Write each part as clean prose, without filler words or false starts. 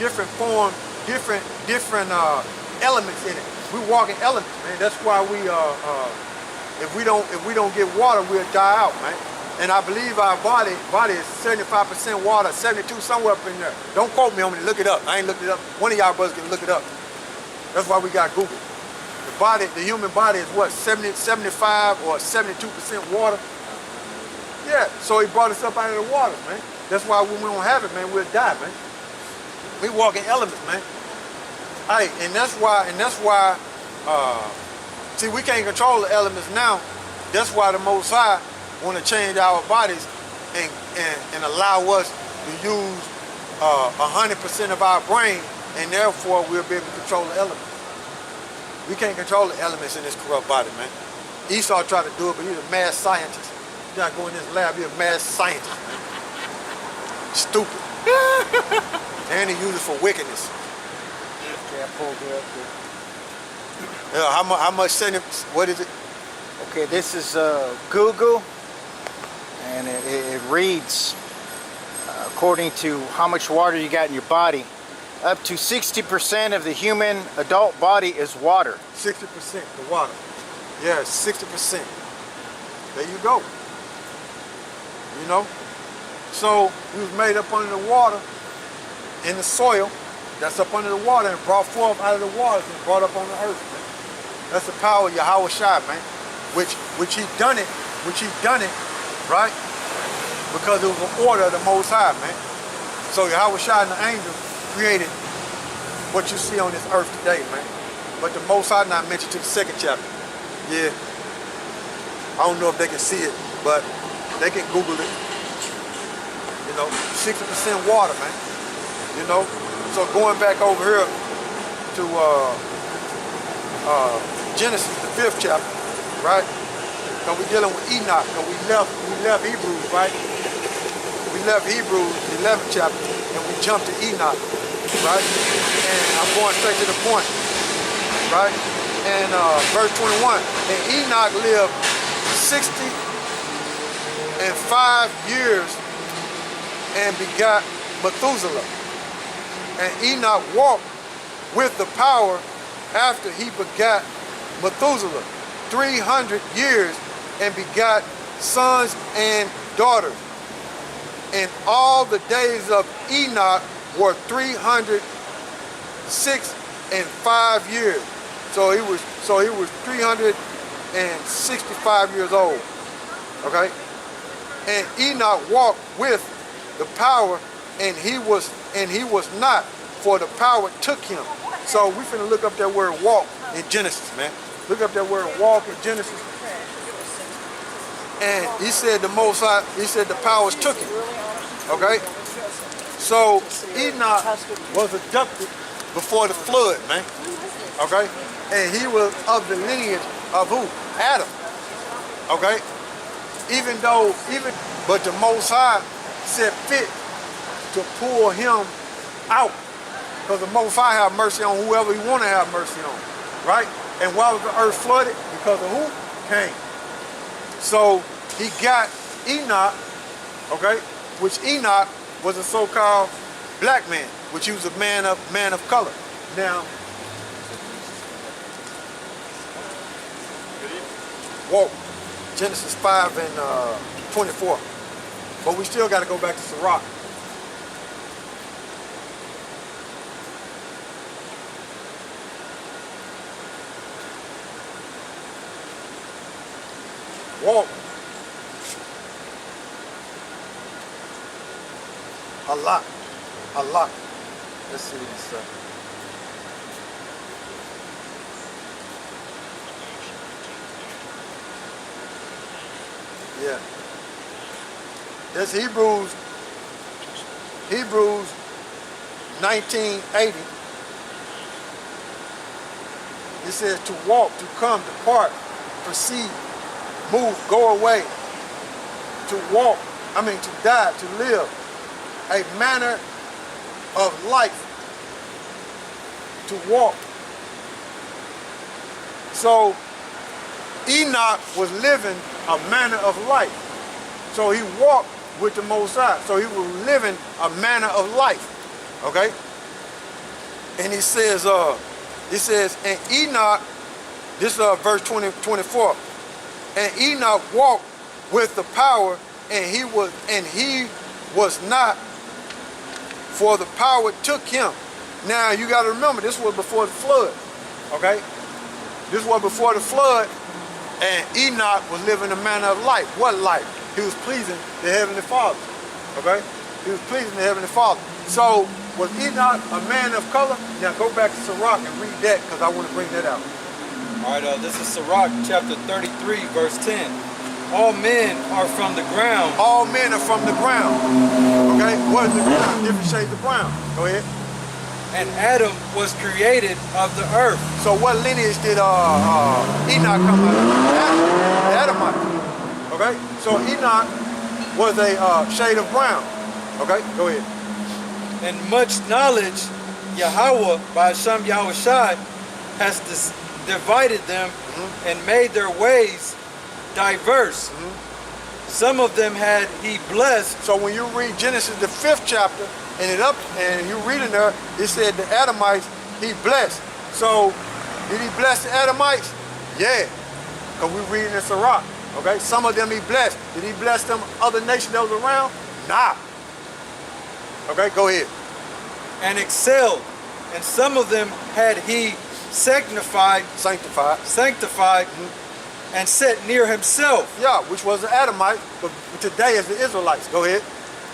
different form, different elements in it. We walk in elements, man. That's why we if we don't get water, we'll die out, man. And I believe our body is 75% water, 72 somewhere up in there. Don't quote me on it. Look it up. I ain't looked it up. One of y'all brothers can look it up. That's why we got Google. The human body is what, 75 or 72% water? Yeah, so he brought us up out of the water, man. That's why when we don't have it, man, we'll die, man. We walk in elements, man. Hey, and that's why, see, we can't control the elements now. That's why the Most High want to change our bodies and allow us to use 100% of our brain, and therefore we'll be able to control the elements. We can't control the elements in this corrupt body, man. Esau tried to do it, but he's a mad scientist. You gotta go in this lab, he's a mad scientist, man. Stupid. And he uses it for wickedness. Okay, I pulled it up here. How much sentence, what is it? Okay, this is Google, and it reads, according to how much water you got in your body, up to 60% of the human adult body is water. 60% the water. Yeah, 60%. There you go. You know? So we was made up under the water, in the soil, that's up under the water, and brought forth out of the waters and brought up on the earth, man. That's the power of YAHAWASHI, man. Which he done it, right? Because it was an order of the Most High, man. So YAHAWASHI and the angels created what you see on this earth today, man. But the Most High not mentioned to the second chapter. Yeah. I don't know if they can see it, but they can Google it. You know, 60% water, man. You know? So going back over here to Genesis, the 5th chapter, right? Because we're dealing with Enoch, because we left Hebrews, right? We left Hebrews, the 11th chapter, and we jumped to Enoch, right? And I'm going straight to the point, right? And verse 21, and Enoch lived 65 years and begot Methuselah. And Enoch walked with the power after he begot Methuselah 300 years and begot sons and daughters. And all the days of Enoch were 305 years. So he was 365 years old. Okay? And Enoch walked with the power, and he was not, for the power took him. So we finna look up that word walk in Genesis, man. Look up that word walk in Genesis. And he said the Most High, he said the powers took him. Okay? So Enoch was abducted before the flood, man. Okay? And he was of the lineage of who? Adam. Okay? But the Most High said fit to pull him out. Because the Most High have mercy on whoever he want to have mercy on. Right? And why was the earth flooded? Because of who? Cain. So he got Enoch, okay, which Enoch was a so-called black man, which he was a man of color. Now, whoa, Genesis 5 and 24. But we still got to go back to Sirach. Walk. A lot. Let's see this stuff. Yeah. That's Hebrews 19:80. It says to walk, to come, depart, proceed, move, go away, to walk, to die, to live, a manner of life, to walk. So Enoch was living a manner of life. So he walked with the Most High. So he was living a manner of life. Okay? And he says, and Enoch, this is verse 24. And Enoch walked with the power, and he was not, for the power took him. Now you got to remember, this was before the flood. Okay, this was before the flood, and Enoch was living a manner of life. What life? He was pleasing the Heavenly Father. Okay, he was pleasing the Heavenly Father. So was Enoch a man of color? Now go back to Sirach and read that, because I want to bring that out. All right, this is Sirach chapter 33, verse 10. All men are from the ground. All men are from the ground. Okay, what is the ground? Different shades of brown. Go ahead. And Adam was created of the earth. So what lineage did Enoch come out of? The Adamite. Okay, so Enoch was a shade of brown. Okay, go ahead. And much knowledge, Yahawah, by SHAM YAHAWASHI, has divided them and made their ways diverse. Some of them had he blessed. So when you read Genesis, the 5th chapter, and you read in there, it said the Adamites he blessed. So did he bless the Adamites? Yeah, because we reading in Sirach. Okay, some of them he blessed. Did he bless them other nations that was around? Nah. Okay, go ahead. And excelled, and some of them had he sanctified, and set near himself. Yeah, which was the Adamites, but today is the Israelites. Go ahead.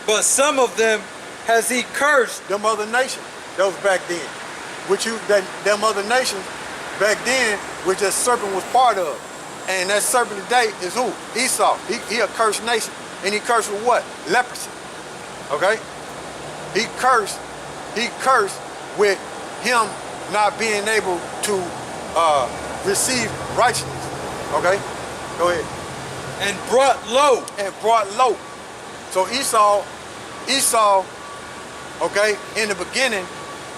But some of them has he cursed. Them other nations, those back then. Them other nations back then, which that serpent was part of. And that serpent today is who? Esau. He a cursed nation. And he cursed with what? Leprosy. Okay? He cursed with him not being able to receive righteousness. Okay? Go ahead. And brought low. So Esau, okay, in the beginning,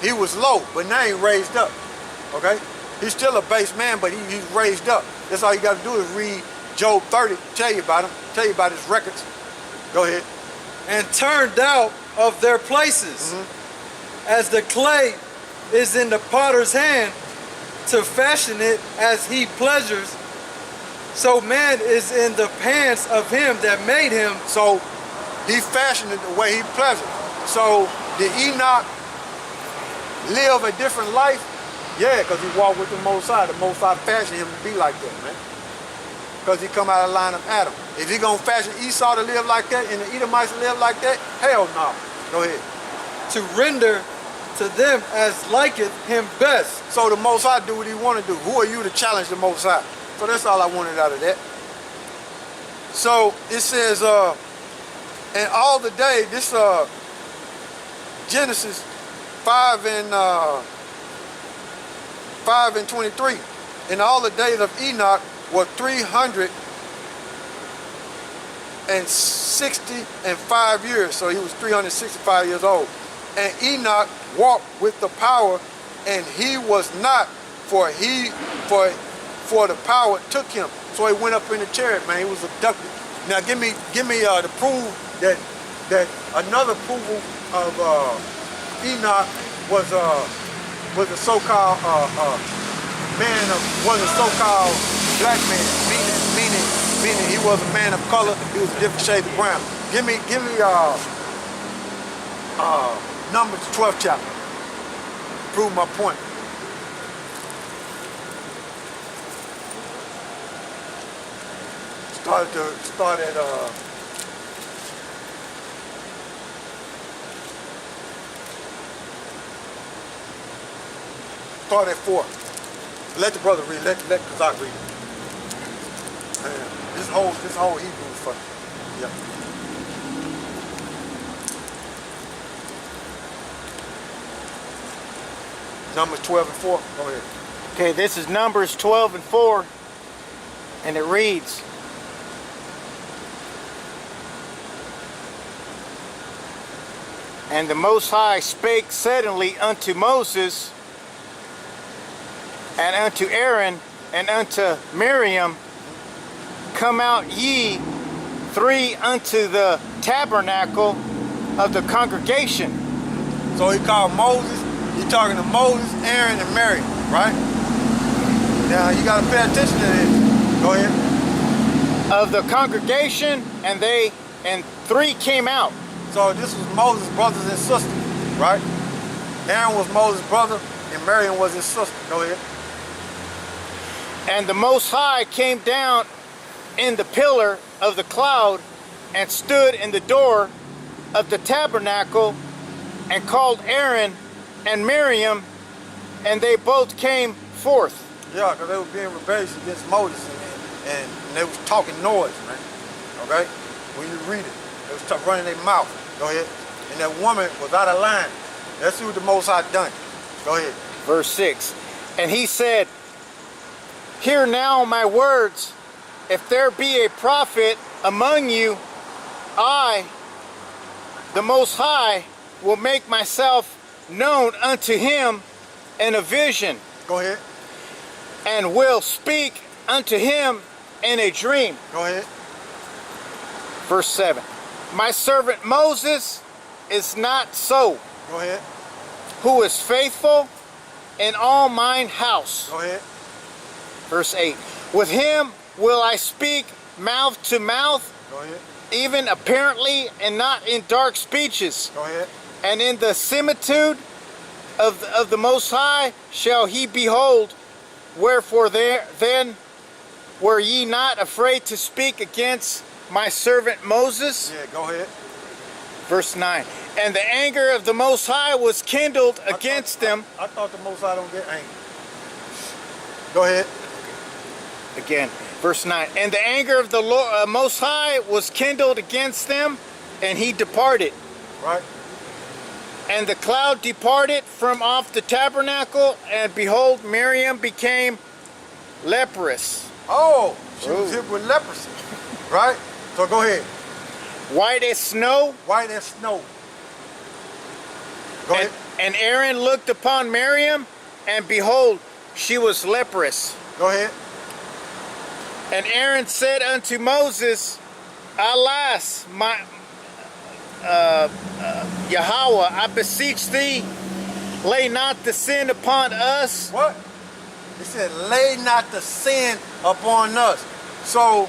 he was low, but now he raised up. Okay? He's still a base man, but he's raised up. That's all you got to do is read Job 30, tell you about his records. Go ahead. And turned out of their places, as the clay is in the potter's hand, to fashion it as he pleasures. So man is in the pants of him that made him. So he fashioned it the way he pleasured. So did Enoch live a different life? Yeah, because he walked with the Most High. The Most High fashioned him to be like that, man. Because he come out of the line of Adam. If he gonna fashion Esau to live like that and the Edomites to live like that, hell no. Go ahead. To render to them as liketh him best. So the Most High do what he want to do. Who are you to challenge the Most High? So that's all I wanted out of that. So it says, and all the day, this Genesis 5 and 23. And all the days of Enoch were 365 years. So he was 365 years old. And Enoch walked with the power, and he was not, for the power took him. So he went up in the chariot, man. He was abducted. Now give me the proof that another proof of Enoch was a so-called was a so-called black man, meaning he was a man of color. He was a different shade of brown. Give me Numbers 12th chapter. Prove my point. Start at start at 4. Let the brother read. Let Kazak read it. This whole Hebrew is funny. Yeah. Numbers 12 and 4. Go ahead. Okay, this is Numbers 12 and 4, and it reads, And the Most High spake suddenly unto Moses, and unto Aaron, and unto Miriam, Come out ye 3 unto the tabernacle of the congregation. So he called Moses, You're talking to Moses, Aaron, and Mary, right? Now you gotta pay attention to this. Go ahead. Of the congregation, and 3 came out. So this was Moses' brothers and sisters, right? Aaron was Moses' brother, and Miriam was his sister. Go ahead. And the Most High came down in the pillar of the cloud and stood in the door of the tabernacle and called Aaron and Miriam, and they both came forth. Yeah, because they were being rebellious against Moses, and they was talking noise, man. Okay? When you read it, they was running their mouth. Go ahead. And that woman was out of line. Let's see what the Most High done. Go ahead. Verse 6. And he said, hear now my words. If there be a prophet among you, I, the Most High, will make myself known unto him in a vision, Go ahead. and will speak unto him in a dream. Go ahead. Verse 7. My servant Moses is not so, Go ahead. who is faithful in all mine house. Go ahead. Verse 8. With him will I speak mouth to mouth, Go ahead. even apparently, and not in dark speeches. Go ahead. And in the similitude of the Most High shall he behold. Wherefore then were ye not afraid to speak against my servant Moses? Yeah, go ahead. Verse 9. And the anger of the Most High was kindled against them. I thought the Most High don't get angry. Go ahead. Again, verse 9. And the anger of the Lord, Most High was kindled against them, and he departed. Right. And the cloud departed from off the tabernacle, and behold, Miriam became leprous, Oh, she was hit with leprosy. Right? So go ahead. white as snow. White as snow. Go ahead. And Aaron looked upon Miriam, and behold, she was leprous. Go ahead. And Aaron said unto Moses, alas, my Yahawah, I beseech thee, lay not the sin upon us. What? He said, lay not the sin upon us. So,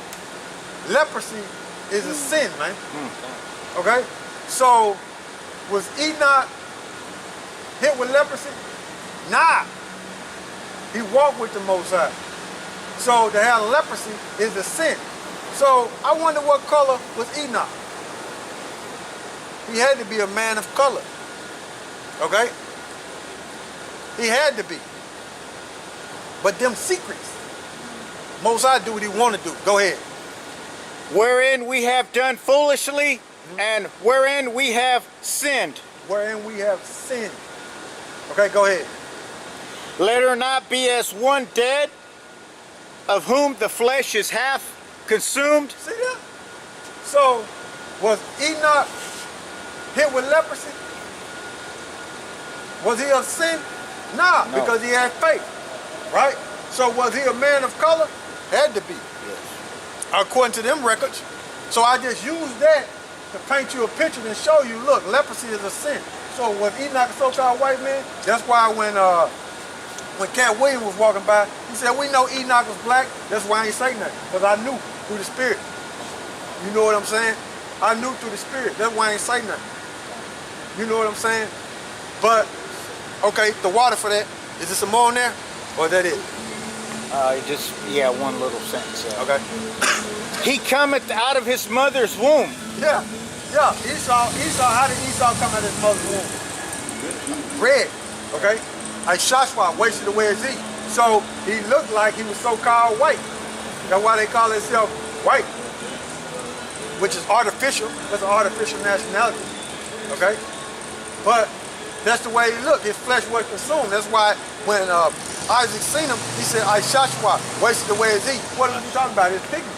leprosy is a sin, man. Okay? So, was Enoch hit with leprosy? Nah. He walked with the Most High. So, to have leprosy is a sin. So, I wonder what color was Enoch? He had to be a man of color. Okay? He had to be. But them secrets, Most High do what he want to do. Go ahead. Wherein we have done foolishly, and wherein we have sinned. Wherein we have sinned. Okay, go ahead. Let her not be as one dead, of whom the flesh is half consumed. See that? So, was Enoch hit with leprosy? Was he of sin? Nah, No. because he had faith. Right? So was he a man of color? Had to be. Yes. According to them records. So I just used that to paint you a picture and show you, look, leprosy is a sin. So was Enoch a so-called white man? That's why when Cat Williams was walking by, he said, we know Enoch was black. That's why I ain't say nothing. Because I knew through the spirit. You know what I'm saying? I knew through the spirit. That's why I ain't say nothing. You know what I'm saying? But, okay, the water for that, is there some more on there? Or is that it? Just, yeah, one little sentence. Okay. He cometh out of his mother's womb. Yeah, yeah. Esau, how did Esau come out of his mother's womb? Red, okay? Joshua wasted away his eat. So he looked like he was so-called white. That's why they call themselves white, which is artificial. That's an artificial nationality, okay? But that's the way he looked. His flesh was consumed. That's why when Isaac seen him, he said, Joshua wasted away his eat. What are we talking about? His pigment.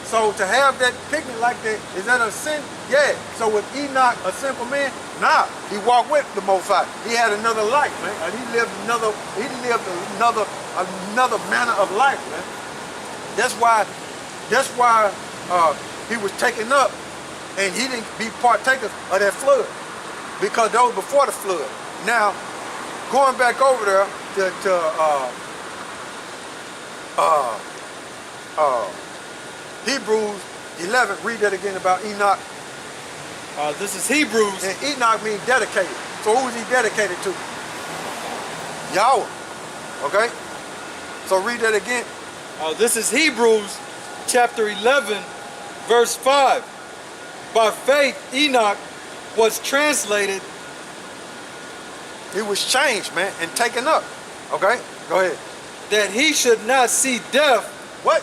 So to have that pigment like that, is that a sin? Yeah. So was Enoch a sinful man? Nah. He walked with the Most High. He had another life, man. And he lived another manner of life, man. That's why he was taken up and he didn't be partakers of that flood. Because that was before the flood. Now, going back over there to Hebrews 11, read that again about Enoch. This is Hebrews. And Enoch means dedicated. So who is he dedicated to? Yahweh. Okay? So read that again. This is Hebrews chapter 11, verse 5. By faith, Enoch was translated. He was changed, man, and taken up. Okay? Go ahead. That he should not see death. What?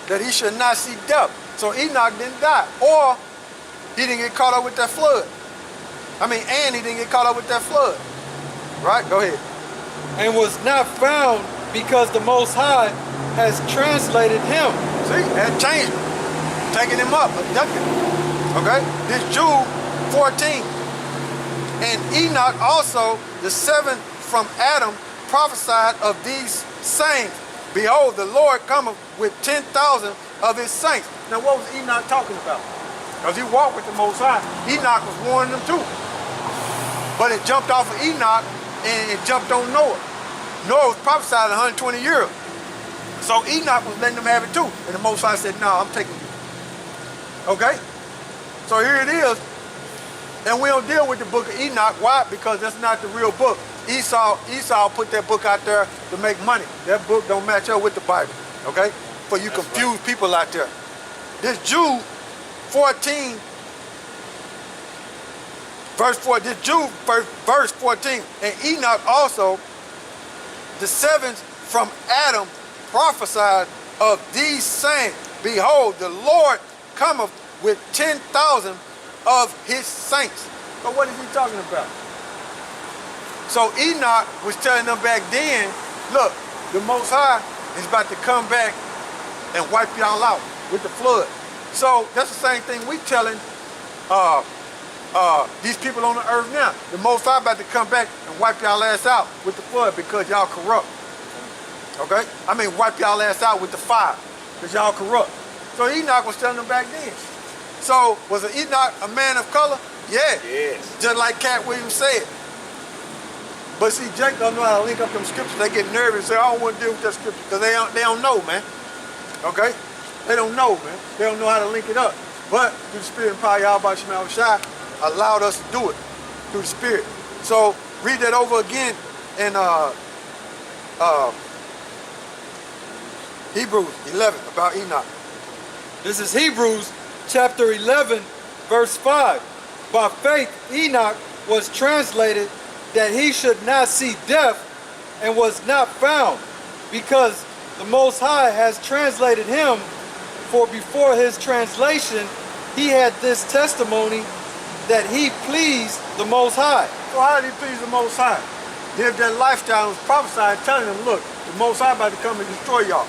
That he should not see death. So Enoch didn't die. Or he didn't get caught up with that flood. And he didn't get caught up with that flood. Right? Go ahead. And was not found because the Most High has translated him. See? That changed him. Taking him up, abducted him. Okay? This Jude 14. And Enoch also, the seventh from Adam, prophesied of these sayings. Behold, the Lord cometh with 10,000 of his saints. Now what was Enoch talking about? Because he walked with the Most High. Enoch was warning them too. But it jumped off of Enoch and it jumped on Noah. Noah was prophesied 120 years. So Enoch was letting them have it too. And the Most High said, no, I'm taking you. Okay? So here it is. And we don't deal with the book of Enoch. Why? Because that's not the real book. Esau put that book out there to make money. That book don't match up with the Bible. Okay? For you confused people out there. This Jude 14, verse 4, this Jude verse 14, and Enoch also, the seventh from Adam, prophesied of these saying, behold, the Lord cometh with 10,000 of his saints. So what is he talking about? So Enoch was telling them back then, look, the Most High is about to come back and wipe y'all out with the flood. So that's the same thing we telling these people on the earth now. The Most High about to come back and wipe y'all ass out with the flood because y'all corrupt. Okay? Wipe y'all ass out with the fire because y'all corrupt. So Enoch was telling them back then. So was Enoch a man of color? Yeah. Yes. Just like Cat Williams said. But see, Jake don't know how to link up them scriptures. They get nervous and say, I don't want to deal with that scripture because they don't know, man. Okay? They don't know, man. They don't know how to link it up. But through the Spirit and power, YAHAWASHI allowed us to do it through the Spirit. So read that over again in Hebrews 11 about Enoch. This is Hebrews chapter 11, verse 5. By faith, Enoch was translated that he should not see death and was not found, because the Most High has translated him. For before his translation, he had this testimony that he pleased the Most High. So how did he please the Most High? Lived that lifestyle and was prophesied, telling them, look, the Most High about to come and destroy y'all.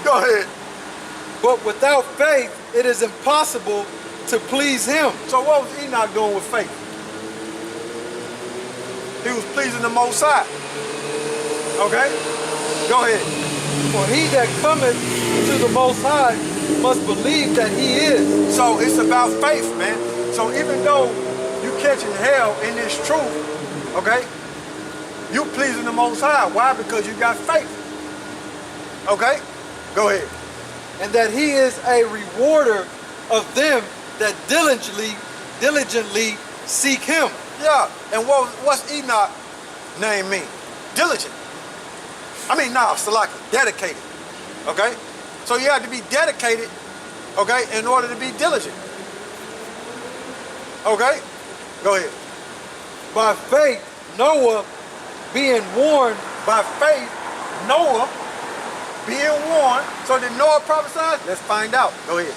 Go ahead. But without faith, it is impossible to please him. So what was Enoch doing with faith? He was pleasing the Most High. Okay? Go ahead. For he that cometh to the Most High must believe that he is. So it's about faith, man. So even though you catching hell in this truth, okay, you pleasing the Most High. Why? Because you got faith. Okay? Go ahead. And that he is a rewarder of them that diligently seek him. Yeah. And what's Enoch name mean? Diligent. Salaki, dedicated. Okay? So you have to be dedicated, okay, in order to be diligent. Okay? Go ahead. By faith, Noah being warned. By faith, Noah being warned. So did Noah prophesy? Let's find out. Go ahead.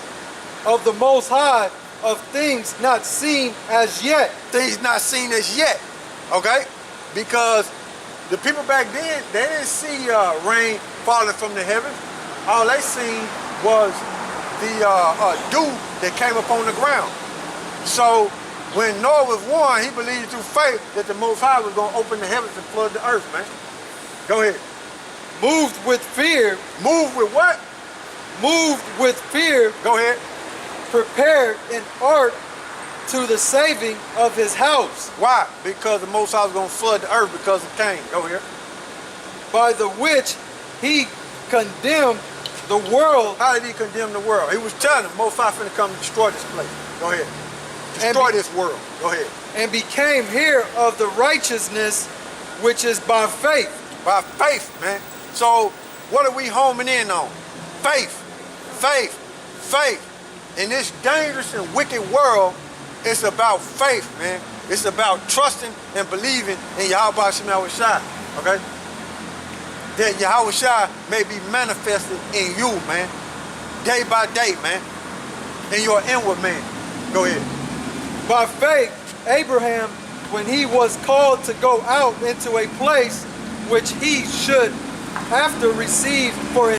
Of the Most High, of things not seen as yet. Things not seen as yet. Okay? Because the people back then, they didn't see rain falling from the heavens. All they seen was the dew that came up on the ground. So when Noah was warned, he believed through faith that the Most High was going to open the heavens and flood the earth, man. Go ahead. Moved with fear. Moved with what? Moved with fear. Go ahead. Prepared an ark to the saving of his house, Why? Because the Most High was going to flood the earth because of Cain. Go here. by the which he condemned the world How did he condemn the world? He was telling them, Most High finna come and destroy this place. Go ahead. Destroy this world. Go ahead. and became heir of the righteousness which is by faith. By faith, man. So what are we homing in on? Faith, faith, faith. In this dangerous and wicked world, it's about faith, man. It's about trusting and believing in YAHAWASHI, okay? That YAHAWASHI may be manifested in you, man. Day by day, man. In your inward man. Go ahead. By faith, Abraham, when he was called to go out into a place which he should after receive for